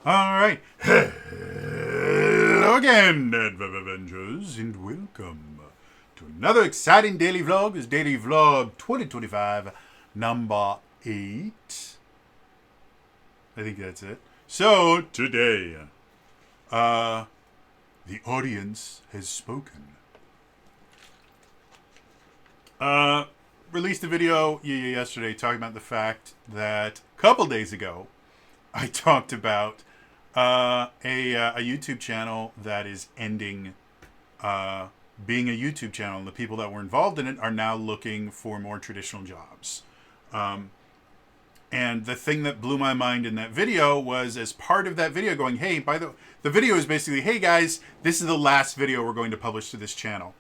All right. Hello again, Avengers, and welcome to another exciting daily vlog. This daily vlog 2025, number 8. I think that's it. So, today, the audience has spoken. Uh, Released a video yesterday talking about the fact that a couple days ago, I talked about a YouTube channel that is ending being a YouTube channel, and the people that were involved in it are now looking for more traditional jobs. And the thing that blew my mind in that video was, as part of that video, going, "Hey, the video is basically, hey guys, this is the last video we're going to publish to this channel."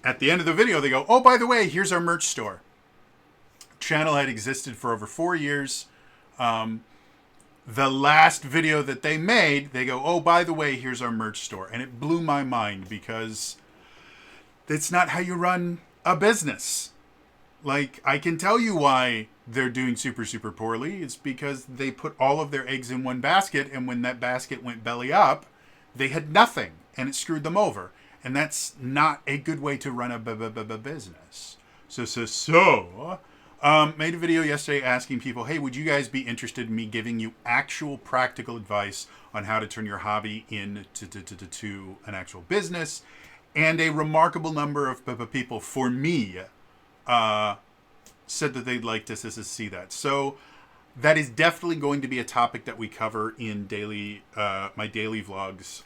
At the end of the video, they go, "Oh, by the way, here's our merch store." Channel had existed for over 4 years. The last video that they made, they go, "Oh, by the way, here's our merch store." And it blew my mind because that's not how you run a business. Like, I can tell you why they're doing super, super poorly. It's because they put all of their eggs in one basket, and when that basket went belly up, they had nothing, and it screwed them over. And that's not a good way to run a business. Made a video yesterday asking people, hey, would you guys be interested in me giving you actual practical advice on how to turn your hobby into an actual business? And a remarkable number of people, for me, said that they'd like to see that. So that is definitely going to be a topic that we cover in my daily vlogs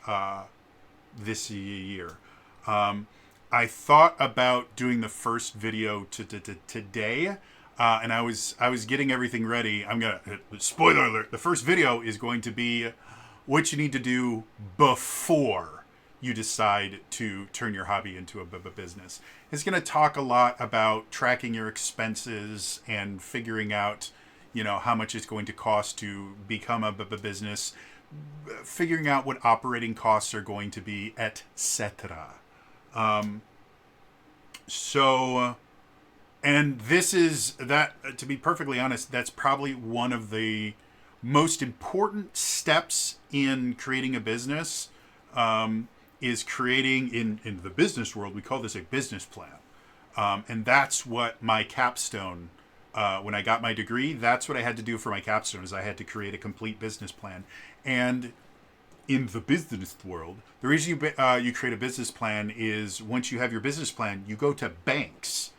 this year. I thought about doing the first video today, and I was getting everything ready. I'm gonna spoiler alert. The first video is going to be what you need to do before you decide to turn your hobby into a business. It's going to talk a lot about tracking your expenses and figuring out, how much it's going to cost to become a business, figuring out what operating costs are going to be, etc. And this is that, to be perfectly honest, that's probably one of the most important steps in creating a business. Is creating, in the business world, we call this a business plan. And that's what my capstone, when I got my degree, that's what I had to do for my capstone, is I had to create a complete business plan. And in the business world, the reason you create a business plan is, once you have your business plan, you go to banks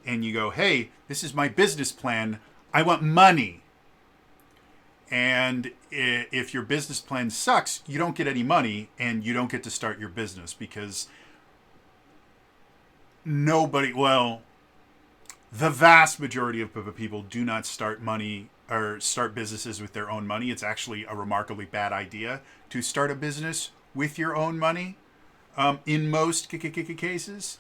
and you go, hey, this is my business plan. I want money. And if your business plan sucks, you don't get any money, and you don't get to start your business, because the vast majority of people do not start businesses with their own money. It's actually a remarkably bad idea to start a business with your own money, in most cases.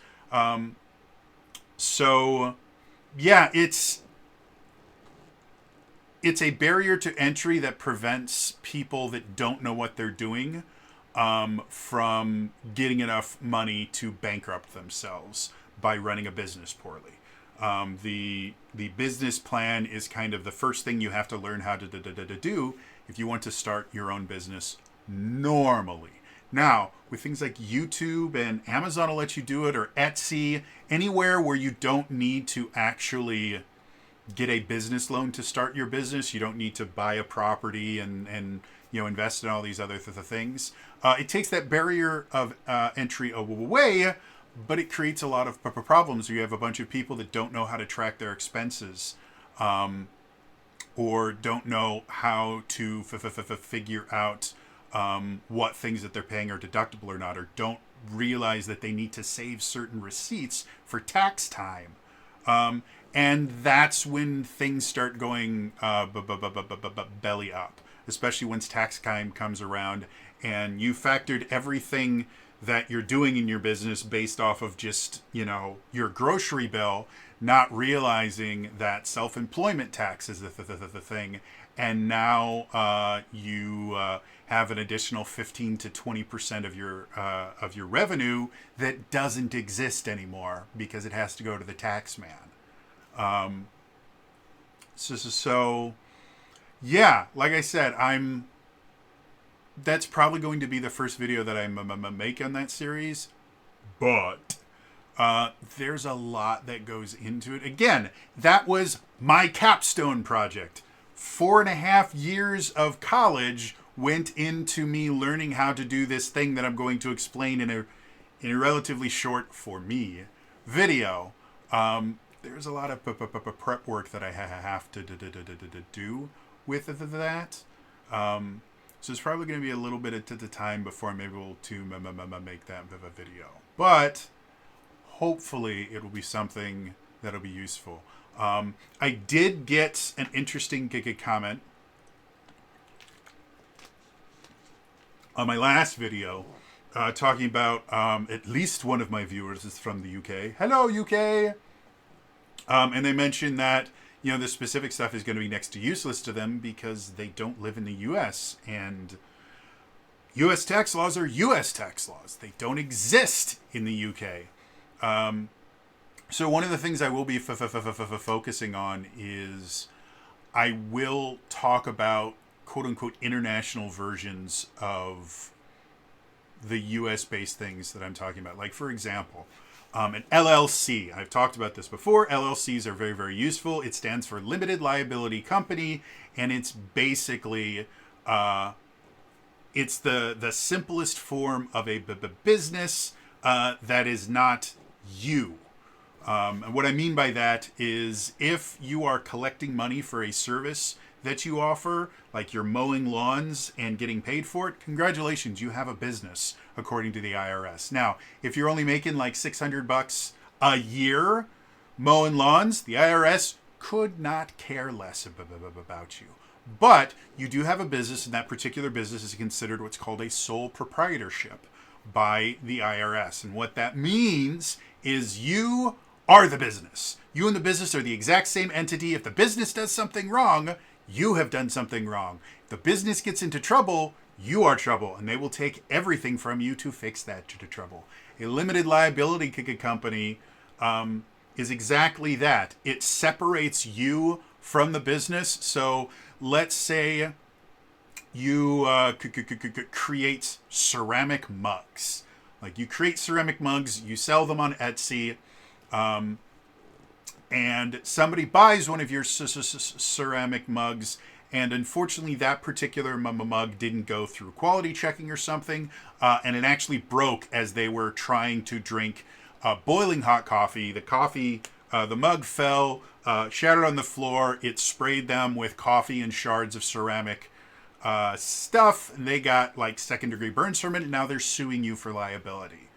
It's a barrier to entry that prevents people that don't know what they're doing from getting enough money to bankrupt themselves by running a business poorly. The business plan is kind of the first thing you have to learn how to do if you want to start your own business normally. Now, with things like YouTube and Amazon will let you do it, or Etsy, anywhere where you don't need to actually get a business loan to start your business, you don't need to buy a property and invest in all these other things. It takes that barrier of entry away, but it creates a lot of problems. You have a bunch of people that don't know how to track their expenses, or don't know how to figure out what things that they're paying are deductible or not, or don't realize that they need to save certain receipts for tax time. And that's when things start going belly up, especially once tax time comes around and you factored everything that you're doing in your business based off of just, your grocery bill, not realizing that self-employment tax is the thing. And now you have an additional 15 to 20% of your revenue that doesn't exist anymore because it has to go to the tax man. Yeah, like I said, I'm that's probably going to be the first video that I make on that series. But there's a lot that goes into it. Again, that was my capstone project. 4.5 years of college went into me learning how to do this thing that I'm going to explain in a relatively short, for me, video. There's a lot of prep work that I have to do with that. So it's probably going to be a little bit of the time before I'm able to make that video. But hopefully it will be something that'll be useful. I did get an interesting comment on my last video, talking about at least one of my viewers is from the UK. Hello, UK! And they mentioned that, you know, this specific stuff is going to be next to useless to them because they don't live in the US. And US tax laws are US tax laws. They don't exist in the UK. So one of the things I will be focusing on is I will talk about quote-unquote international versions of the US-based things that I'm talking about. Like, for example, an LLC. I've talked about this before. LLCs are very, very useful. It stands for Limited Liability Company, and it's basically it's the simplest form of a business that is not you. And what I mean by that is if you are collecting money for a service that you offer, like you're mowing lawns and getting paid for it, congratulations, you have a business, according to the IRS. Now, if you're only making like $600 a year mowing lawns, the IRS could not care less about you. But you do have a business, and that particular business is considered what's called a sole proprietorship by the IRS. And what that means is you are the business. You and the business are the exact same entity. If the business does something wrong, you have done something wrong. If the business gets into trouble, you are trouble, and they will take everything from you to fix that trouble. A limited liability company is exactly that. It separates you from the business. So let's say you create ceramic mugs. Like, you create ceramic mugs, you sell them on Etsy, and somebody buys one of your ceramic mugs, and unfortunately that particular mug didn't go through quality checking or something, and it actually broke as they were trying to drink boiling hot coffee. The mug fell, shattered on the floor. It sprayed them with coffee and shards of ceramic stuff, and they got like second-degree burns from it, and now they're suing you for liability.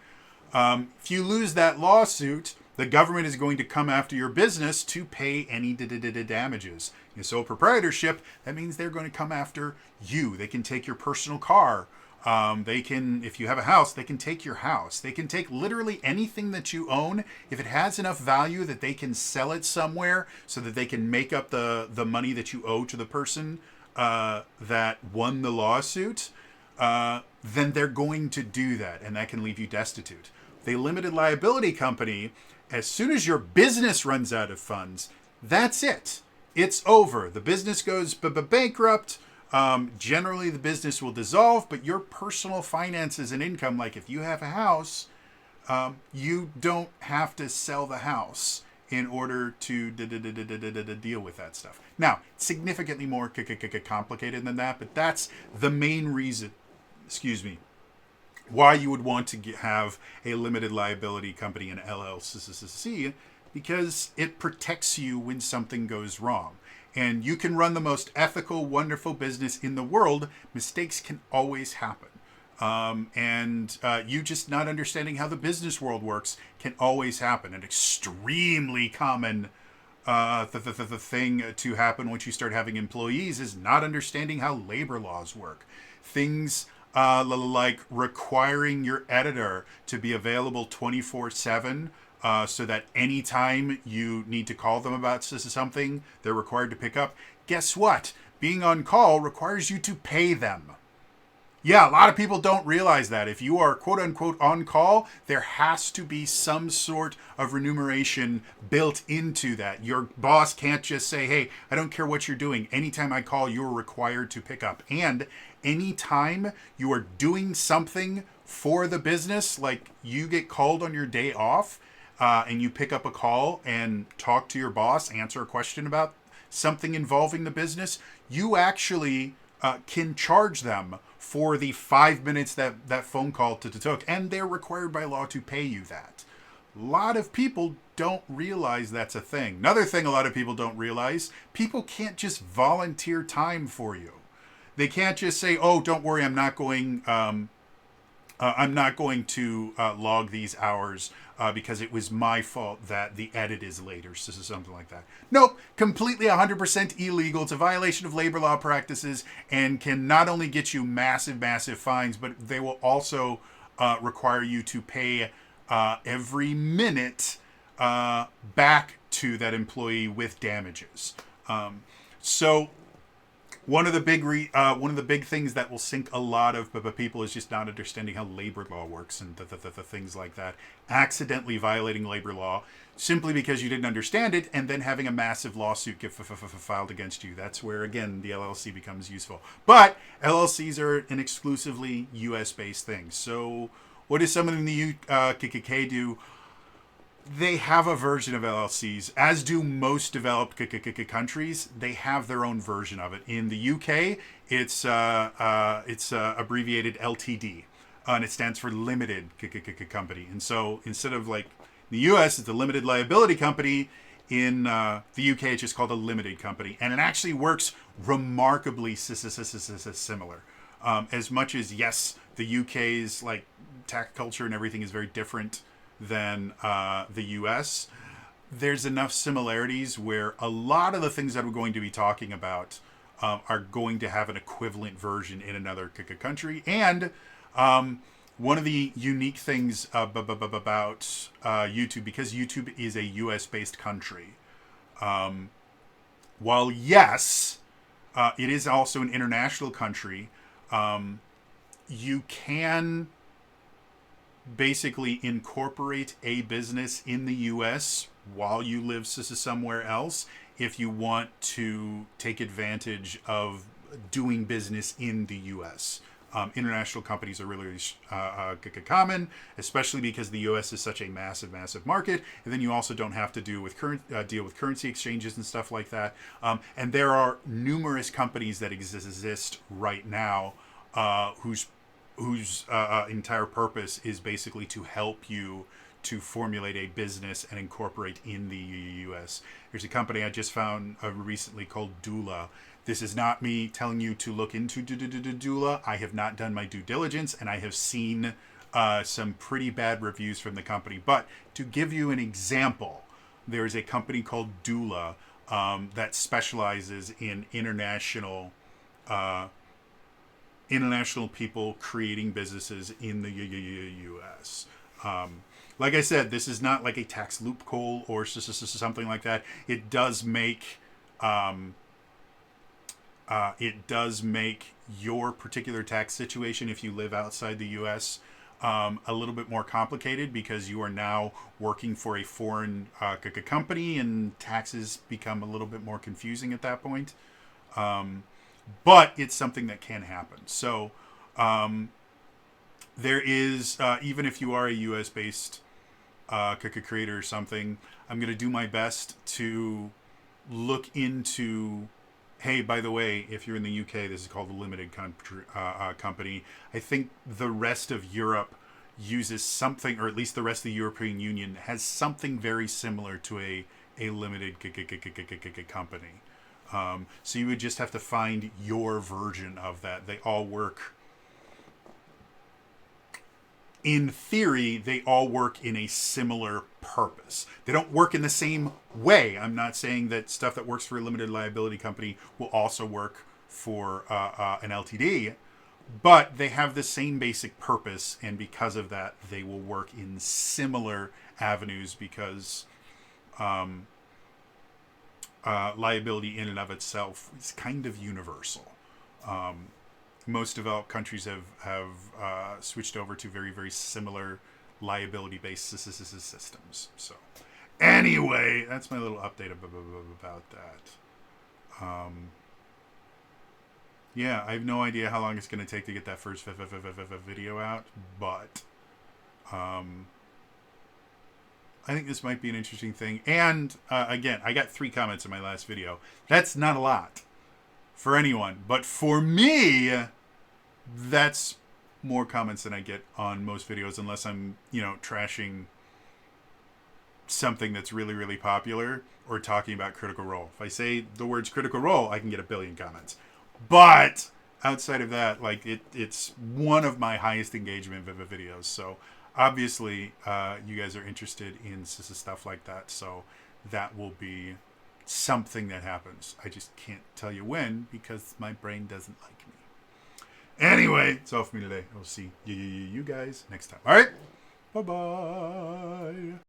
If you lose that lawsuit, the government is going to come after your business to pay any damages. In sole proprietorship, that means they're going to come after you. They can take your personal car. They can, if you have a house, they can take your house. They can take literally anything that you own. If it has enough value that they can sell it somewhere so that they can make up the money that you owe to the person that won the lawsuit, then they're going to do that, and that can leave you destitute. The limited liability company, as soon as your business runs out of funds, that's it. It's over. The business goes bankrupt. Generally, the business will dissolve, but your personal finances and income, like if you have a house, you don't have to sell the house in order to deal with that stuff. Now, significantly more complicated than that, but that's the main reason, why you would want to have a limited liability company, an LLC, because it protects you when something goes wrong. And you can run the most ethical, wonderful business in the world. Mistakes can always happen. And you just not understanding how the business world works can always happen. An extremely common the thing to happen once you start having employees is not understanding how labor laws work. Things like requiring your editor to be available 24/7 so that anytime you need to call them about something, they're required to pick up. Guess what? Being on call requires you to pay them. Yeah, a lot of people don't realize that. If you are quote unquote on call, there has to be some sort of remuneration built into that. Your boss can't just say, hey, I don't care what you're doing. Anytime I call, you're required to pick up. And anytime you are doing something for the business, like you get called on your day off, and you pick up a call and talk to your boss, answer a question about something involving the business, you actually can charge them for the 5 minutes that phone call took, and they're required by law to pay you that. A lot of people don't realize that's a thing. Another thing a lot of people don't realize, people can't just volunteer time for you. They can't just say, "Oh, don't worry, I'm not going to log these hours because it was my fault that the edit is late," or something like that. Nope, completely 100% illegal. It's a violation of labor law practices and can not only get you massive, massive fines, but they will also require you to pay every minute back to that employee with damages. So one of the big things that will sink a lot of people is just not understanding how labor law works and the things like that. Accidentally violating labor law simply because you didn't understand it, and then having a massive lawsuit get filed against you. That's where, again, the LLC becomes useful. But LLCs are an exclusively U.S. based thing. So what does someone in the UKK do? They have a version of LLCs, as do most developed countries. They have their own version of it. In the UK, it's abbreviated LTD, and it stands for limited company. And so instead of like the US, it's a limited liability company. In the UK, it's just called a limited company, and it actually works remarkably similar. As much as, yes, the UK's like tax culture and everything is very different than the US, there's enough similarities where a lot of the things that we're going to be talking about are going to have an equivalent version in another country. And one of the unique things about YouTube, because YouTube is a US based country, while yes, it is also an international country, you can basically incorporate a business in the US while you live somewhere else if you want to take advantage of doing business in the US. International companies are really common, especially because the U.S. is such a massive, massive market, and then you also don't have to deal with currency exchanges and stuff like that. And there are numerous companies that exist right now whose entire purpose is basically to help you to formulate a business and incorporate in the U.S. There's a company I just found recently called Doula. This is not me telling you to look into Doula. I have not done my due diligence, and I have seen some pretty bad reviews from the company. But to give you an example, there is a company called Doula that specializes in international people creating businesses in the U.S. Like I said, this is not like a tax loophole or something like that. It does make your particular tax situation, if you live outside the U.S., a little bit more complicated because you are now working for a foreign company, and taxes become a little bit more confusing at that point. But it's something that can happen. So there is, even if you are a U.S.-based creator or something, I'm going to do my best to look into, hey, by the way, if you're in the UK, this is called a limited company. I think the rest of Europe uses something, or at least the rest of the European Union has something very similar to a limited company. So you would just have to find your version of that. They all work, in theory, they all work in a similar purpose. They don't work in the same way. I'm not saying that stuff that works for a limited liability company will also work for an LTD, but they have the same basic purpose, and because of that, they will work in similar avenues because liability in and of itself is kind of universal. most developed countries have switched over to very, very similar liability-based systems. So, anyway, that's my little update about that. Yeah, I have no idea how long it's going to take to get that first video out, but I think this might be an interesting thing. And again, I got 3 comments in my last video. That's not a lot for anyone, but for me, that's more comments than I get on most videos, unless I'm, trashing something that's really, really popular or talking about Critical Role. If I say the words Critical Role, I can get 1 billion comments. But outside of that, like it's one of my highest engagement videos. So obviously, you guys are interested in stuff like that. So that will be something that happens. I just can't tell you when because my brain doesn't like me. Anyway, it's all for me today. I'll see you guys next time. All right. Bye-bye.